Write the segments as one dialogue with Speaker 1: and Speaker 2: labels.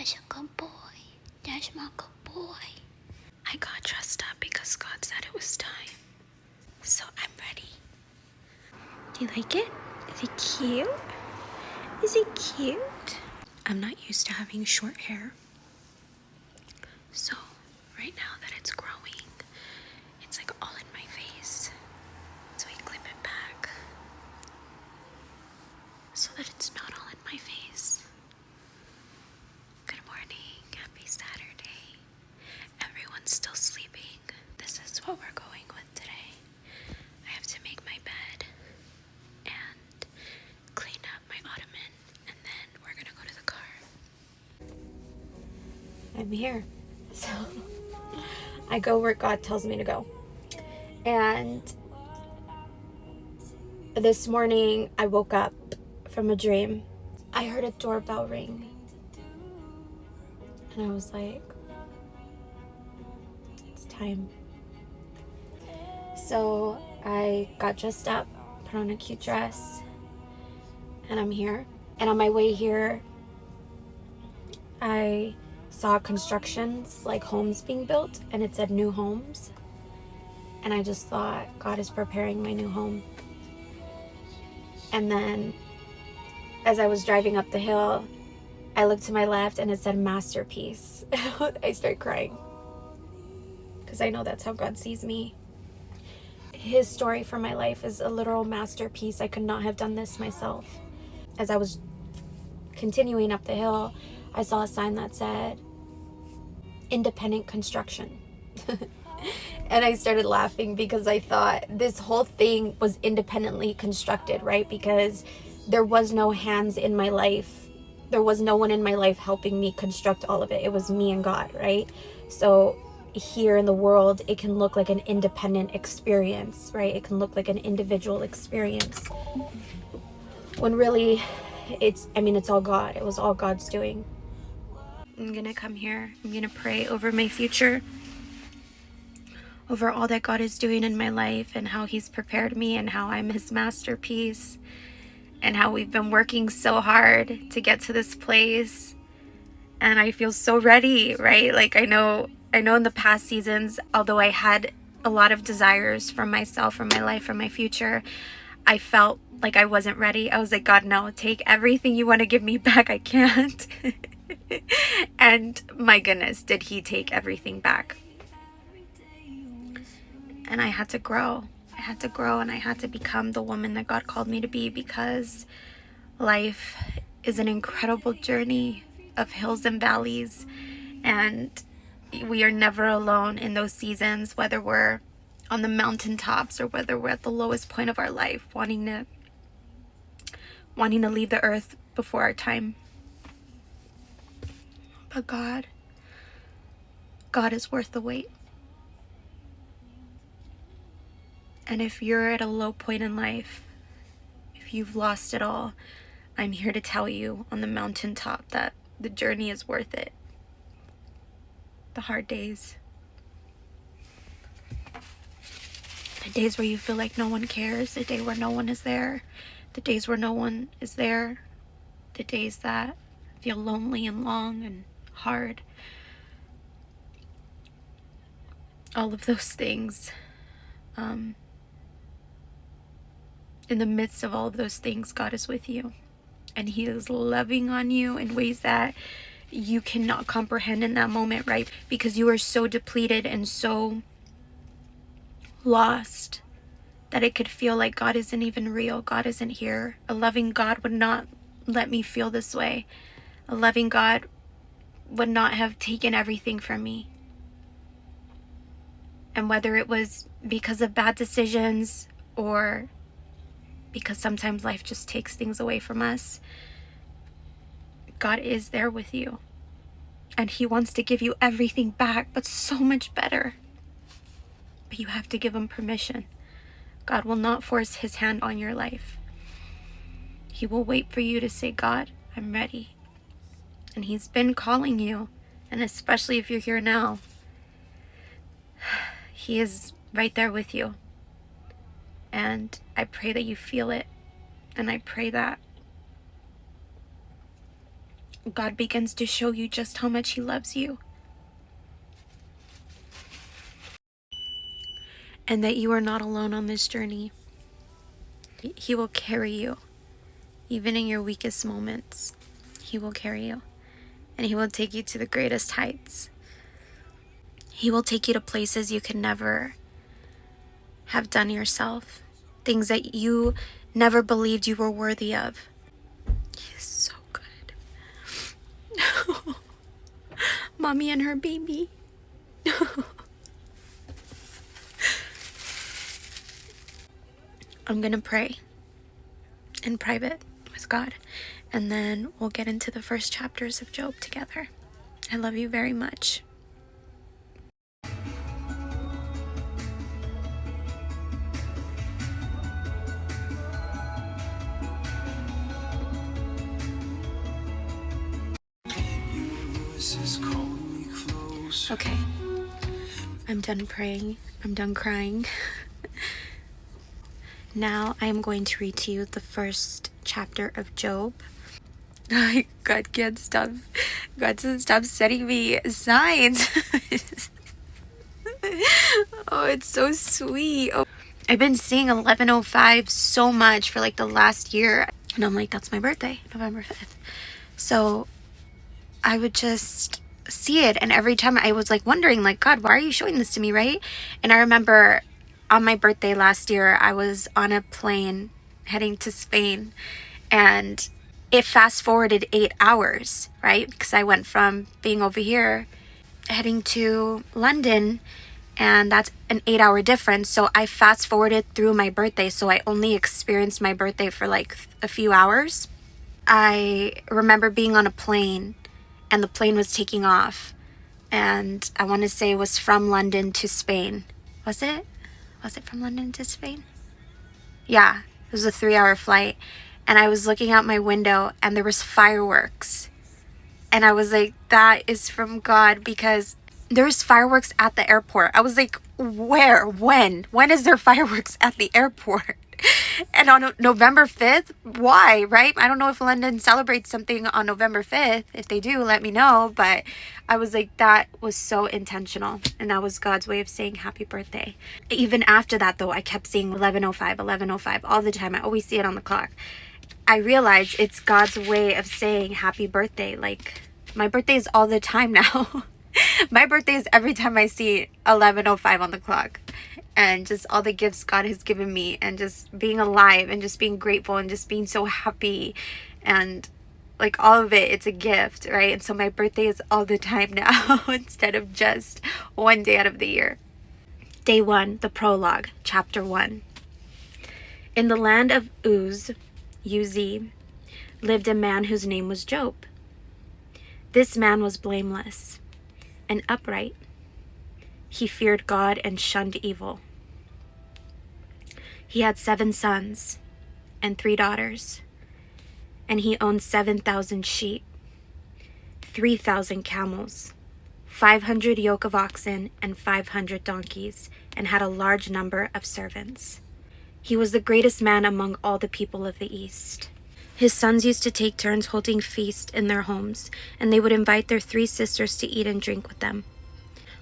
Speaker 1: That's a good boy. That's my good boy. I got dressed up because God said it was time. So I'm ready. Do you like it? Is it cute? Is it cute? I'm not used to having short hair. So right now that it's growing, it's like all in my face. So I clip it back so that it's not all in my face. Good morning. Happy Saturday. Everyone's still sleeping. This is what we're going with today. I have to make my bed and clean up my ottoman, and then we're gonna go to the car. I'm here. So I go where God tells me to go. And this morning I woke up from a dream. I heard a doorbell ring. And I was like, it's time. So I got dressed up, put on a cute dress, and I'm here. And on my way here, I saw constructions, like homes being built, and it said new homes. And I just thought, God is preparing my new home. And then as I was driving up the hill, I looked to my left and it said masterpiece. I started crying because I know that's how God sees me. His story for my life is a literal masterpiece. I could not have done this myself. As I was continuing up the hill, I saw a sign that said independent construction. And I started laughing because I thought this whole thing was independently constructed, right? Because there was no hands in my life. There was no one in my life helping me construct all of it. It was me and God, right? So here in the world, it can look like an independent experience, right? It can look like an individual experience. When really, it's all God. It was all God's doing. I'm gonna come here. I'm gonna pray over my future, over all that God is doing in my life and how He's prepared me and how I'm His masterpiece and how we've been working so hard to get to this place. And I feel so ready, right? Like I know in the past seasons, although I had a lot of desires for myself, for my life, for my future, I felt like I wasn't ready. I was like, God, no, take everything you want to give me back. I can't. And my goodness, did He take everything back. And I had to grow. I had to grow and I had to become the woman that God called me to be, because life is an incredible journey of hills and valleys, and we are never alone in those seasons, whether we're on the mountaintops or whether we're at the lowest point of our life, wanting to leave the earth before our time. But God is worth the wait. And if you're at a low point in life, if you've lost it all, I'm here to tell you on the mountaintop that the journey is worth it. The hard days. The days where you feel like no one cares. The day where no one is there. The days where no one is there. The days that feel lonely and long and hard. All of those things. In the midst of all of those things, God is with you. And He is loving on you in ways that you cannot comprehend in that moment, right? Because you are so depleted and so lost that it could feel like God isn't even real. God isn't here. A loving God would not let me feel this way. A loving God would not have taken everything from me. And whether it was because of bad decisions or because sometimes life just takes things away from us, God is there with you. And He wants to give you everything back, but so much better. But you have to give Him permission. God will not force His hand on your life. He will wait for you to say, God, I'm ready. And He's been calling you. And especially if you're here now, He is right there with you. And I pray that you feel it. And I pray that God begins to show you just how much he loves you. And that you are not alone on this journey. He will carry you. Even in your weakest moments, he will carry you. And he will take you to the greatest heights. He will take you to places you can never have done yourself. Things that you never believed you were worthy of. He is so good. Mommy and her baby. I'm gonna pray in private with God, and then we'll get into the first chapters of Job together. I love you very much. Okay, I'm done praying. I'm done crying. Now I'm going to read to you the first chapter of Job. God can't stop. God doesn't stop sending me signs. Oh, it's so sweet. Oh, I've been seeing 11:05 so much for like the last year. And I'm like, that's my birthday, November 5th. So I would just see it. And every time I was like wondering, like, God, why are you showing this to me, right? And I remember on my birthday last year, I was on a plane heading to Spain. And it fast forwarded 8 hours, right? Because I went from being over here heading to London, and that's an 8-hour difference. So I fast forwarded through my birthday. So I only experienced my birthday for like a few hours. I remember being on a plane, and the plane was taking off, and I want to say it was from London to Spain. Was it from London to Spain? Yeah, it was a 3-hour flight. And I was looking out my window, and there was fireworks. And I was like, that is from God, because there's fireworks at the airport. I was like, where? When is there fireworks at the airport? And on November 5th, why, right? I don't know if London celebrates something on November 5th. If they do, let me know. But I was like, that was so intentional. And that was God's way of saying happy birthday. Even after that, though, I kept seeing 11:05 all the time. I always see it on the clock. I realized it's God's way of saying happy birthday. Like, my birthday is all the time now. My birthday is every time I see 11:05 on the clock. And just all the gifts God has given me, and just being alive, and just being grateful, and just being so happy, and like all of it, it's a gift, right? And so my birthday is all the time now instead of just one day out of the year. Day 1, the prologue, chapter 1. In the land of Uz, lived a man whose name was Job. This man was blameless and upright. He feared God and shunned evil. He had 7 sons and 3 daughters, and he owned 7,000 sheep, 3,000 camels, 500 yoke of oxen, and 500 donkeys, and had a large number of servants. He was the greatest man among all the people of the East. His sons used to take turns holding feast in their homes, and they would invite their 3 sisters to eat and drink with them.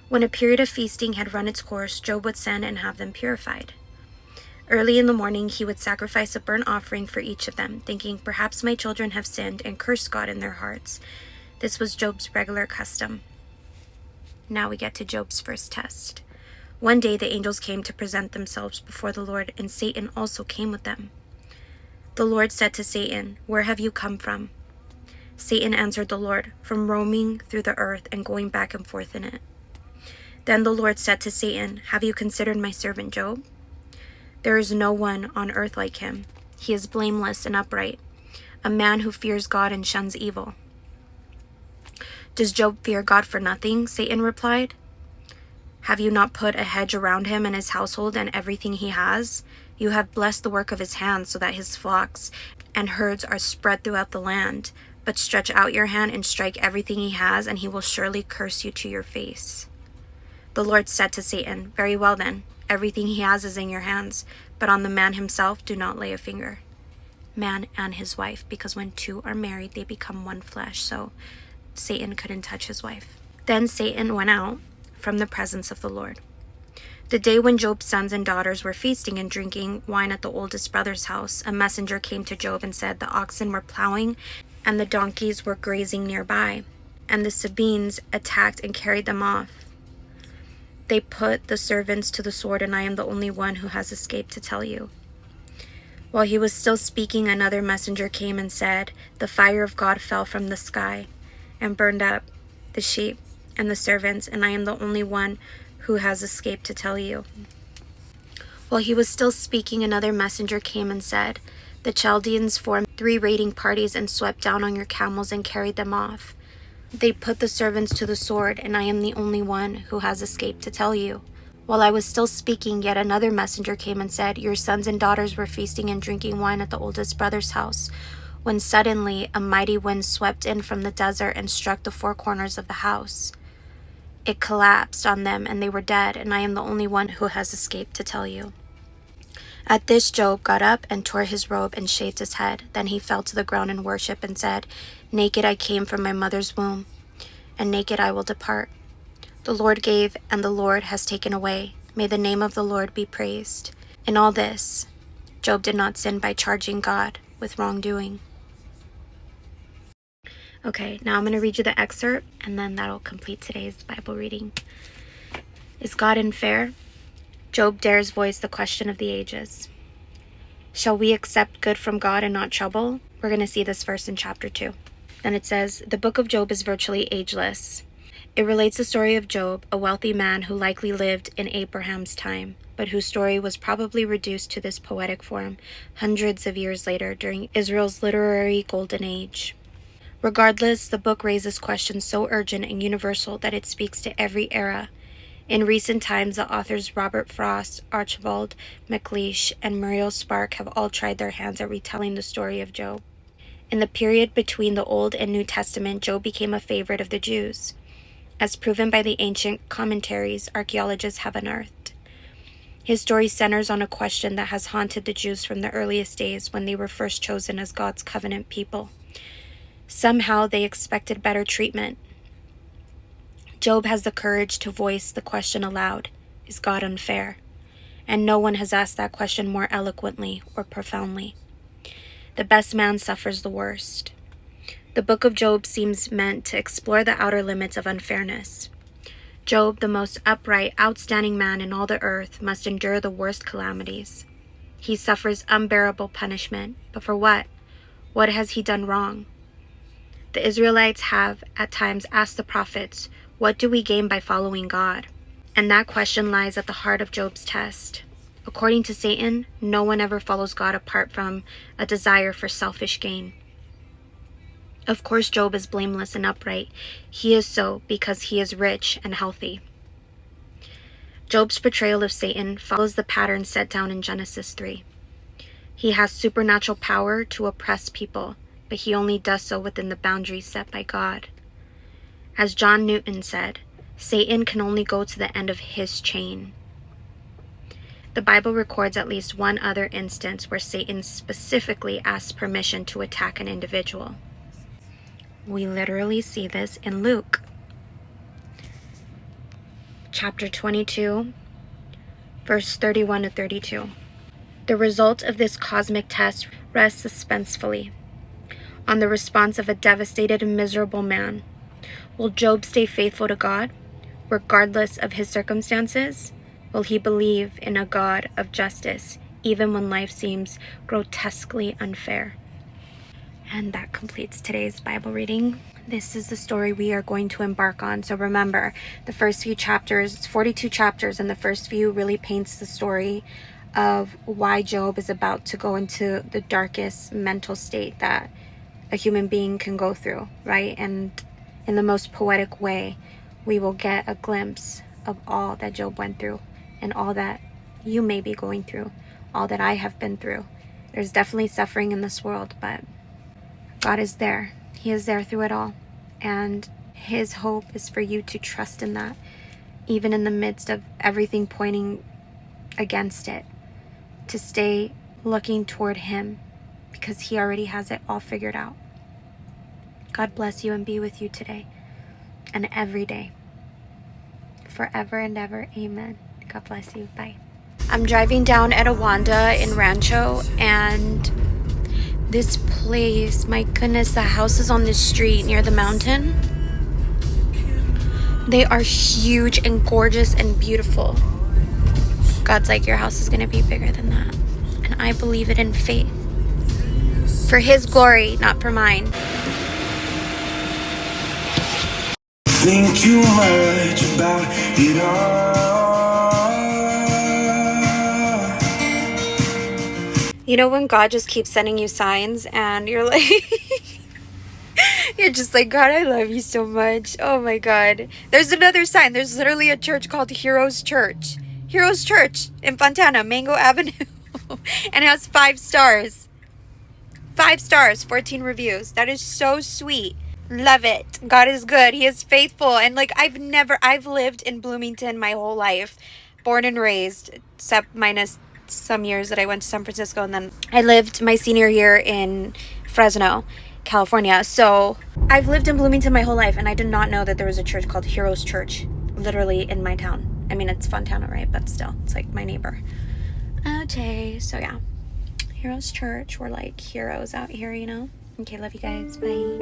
Speaker 1: When a period of feasting had run its course, Job would send and have them purified. Early in the morning, he would sacrifice a burnt offering for each of them, thinking, perhaps my children have sinned and cursed God in their hearts. This was Job's regular custom. Now we get to Job's first test. One day the angels came to present themselves before the Lord, and Satan also came with them. The Lord said to Satan, where have you come from? Satan answered the Lord, from roaming through the earth and going back and forth in it. Then the Lord said to Satan, have you considered my servant Job? There is no one on earth like him. He is blameless and upright, a man who fears God and shuns evil. Does Job fear God for nothing? Satan replied. Have you not put a hedge around him and his household and everything he has? You have blessed the work of his hands so that his flocks and herds are spread throughout the land. But stretch out your hand and strike everything he has, and he will surely curse you to your face. The Lord said to Satan, very well then, everything he has is in your hands, but on the man himself do not lay a finger. man and his wife, because when two are married, they become one flesh. So Satan couldn't touch his wife. Then Satan went out from the presence of the Lord. The day when Job's sons and daughters were feasting and drinking wine at the oldest brother's house, a messenger came to Job and said, the oxen were plowing and the donkeys were grazing nearby, and the Sabeans attacked and carried them off. They put the servants to the sword, and I am the only one who has escaped to tell you. While he was still speaking, another messenger came and said, the fire of God fell from the sky and burned up the sheep and the servants, and I am the only one who has escaped to tell you. While he was still speaking, another messenger came and said, the Chaldeans formed 3 raiding parties and swept down on your camels and carried them off. They put the servants to the sword, and I am the only one who has escaped to tell you. While I was still speaking, yet another messenger came and said, your sons and daughters were feasting and drinking wine at the oldest brother's house, when suddenly a mighty wind swept in from the desert and struck the 4 corners of the house. It collapsed on them, and they were dead, and I am the only one who has escaped to tell you. At this, Job got up and tore his robe and shaved his head. Then he fell to the ground in worship and said, naked I came from my mother's womb, and naked I will depart. The Lord gave, and the Lord has taken away. May the name of the Lord be praised. In all this, Job did not sin by charging God with wrongdoing. Okay, now I'm going to read you the excerpt, and then that'll complete today's Bible reading. Is God unfair? Job dares voice the question of the ages. Shall we accept good from God and not trouble? We're going to see this verse in chapter 2. Then it says, the book of Job is virtually ageless. It relates the story of Job, a wealthy man who likely lived in Abraham's time, but whose story was probably reduced to this poetic form hundreds of years later during Israel's literary golden age. Regardless, the book raises questions so urgent and universal that it speaks to every era. In recent times, the authors Robert Frost, Archibald MacLeish, and Muriel Spark have all tried their hands at retelling the story of Job. In the period between the Old and New Testament, Job became a favorite of the Jews, as proven by the ancient commentaries archaeologists have unearthed. His story centers on a question that has haunted the Jews from the earliest days when they were first chosen as God's covenant people. Somehow they expected better treatment. Job has the courage to voice the question aloud, is God unfair? And no one has asked that question more eloquently or profoundly. The best man suffers the worst. The book of Job seems meant to explore the outer limits of unfairness. Job, the most upright, outstanding man in all the earth, must endure the worst calamities. He suffers unbearable punishment, but for what? What has he done wrong? The Israelites have, at times, asked the prophets, what do we gain by following God? And that question lies at the heart of Job's test. According to Satan, no one ever follows God apart from a desire for selfish gain. Of course, Job is blameless and upright. He is so because he is rich and healthy. Job's portrayal of Satan follows the pattern set down in Genesis 3. He has supernatural power to oppress people, but he only does so within the boundaries set by God. As John Newton said, Satan can only go to the end of his chain. The Bible records at least one other instance where Satan specifically asks permission to attack an individual. We literally see this in Luke. Chapter 22, verse 31 to 32. The result of this cosmic test rests suspensefully on the response of a devastated and miserable man. Will Job stay faithful to God, regardless of his circumstances? Will he believe in a God of justice, even when life seems grotesquely unfair? And that completes today's Bible reading. This is the story we are going to embark on. So remember, the first few chapters, it's 42 chapters, and the first few really paints the story of why Job is about to go into the darkest mental state that a human being can go through, right? And in the most poetic way, we will get a glimpse of all that Job went through and all that you may be going through, all that I have been through. There's definitely suffering in this world, but God is there. He is there through it all. And his hope is for you to trust in that, even in the midst of everything pointing against it, to stay looking toward him because He already has it all figured out. God bless you and be with you today and every day, forever and ever. Amen. God bless you. Bye. I'm driving down Etowanda in Rancho, and this place, my goodness, the houses on this street near the mountain, they are huge and gorgeous and beautiful. God's like, your house is going to be bigger than that. And I believe it in faith. For His glory, not for mine.
Speaker 2: Think too much about it all.
Speaker 1: You know when God just keeps sending you signs and you're like, you're just like, God, I love you so much. Oh my God. There's another sign. There's literally a church called Heroes Church. Heroes Church in Fontana, Mango Avenue. And it has 5 stars. 5 stars, 14 reviews. That is so sweet. Love it. God is good. He is faithful. And like, I've lived in Bloomington my whole life. Born and raised, except minus some years that I went to San Francisco. And then I lived my senior year in Fresno, California. So I've lived in Bloomington my whole life. And I did not know that there was a church called Heroes Church, literally in my town. I mean, it's Fontana, right? But still, it's like my neighbor. Okay, so yeah. Heroes Church. We're like heroes out here, you know? Okay, love you guys. Bye.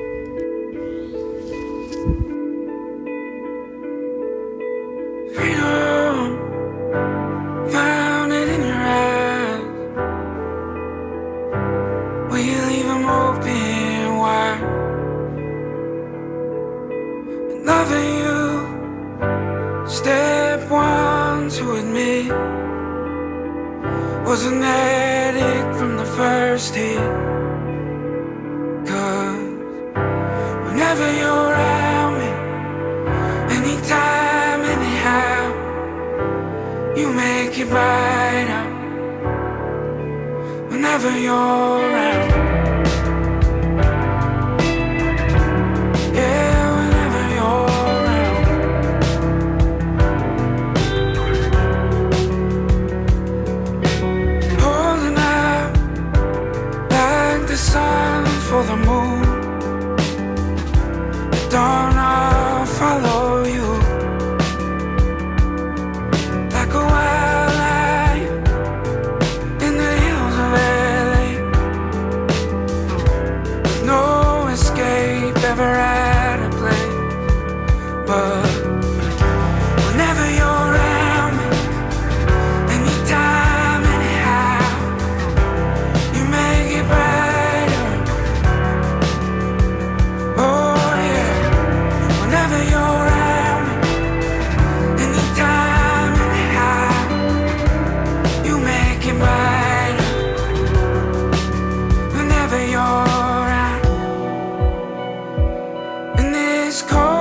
Speaker 2: Freedom, found it in your eyes. Will you leave them open wide? Loving you, step one to admit, was an addict from the first hit. 'Cause whenever you're around me, anytime, anyhow, you make it brighter. Whenever you're around, yeah, whenever you're around. Holding out like the sun for the moon. Dawn, I'll follow you like a wildlife in the hills of LA. No escape ever at a place, but whenever you're around me, anytime, anyhow, you make it brighter. Oh yeah, whenever you're around me, anytime, anyhow, you make it brighter. Whenever you're around in this cold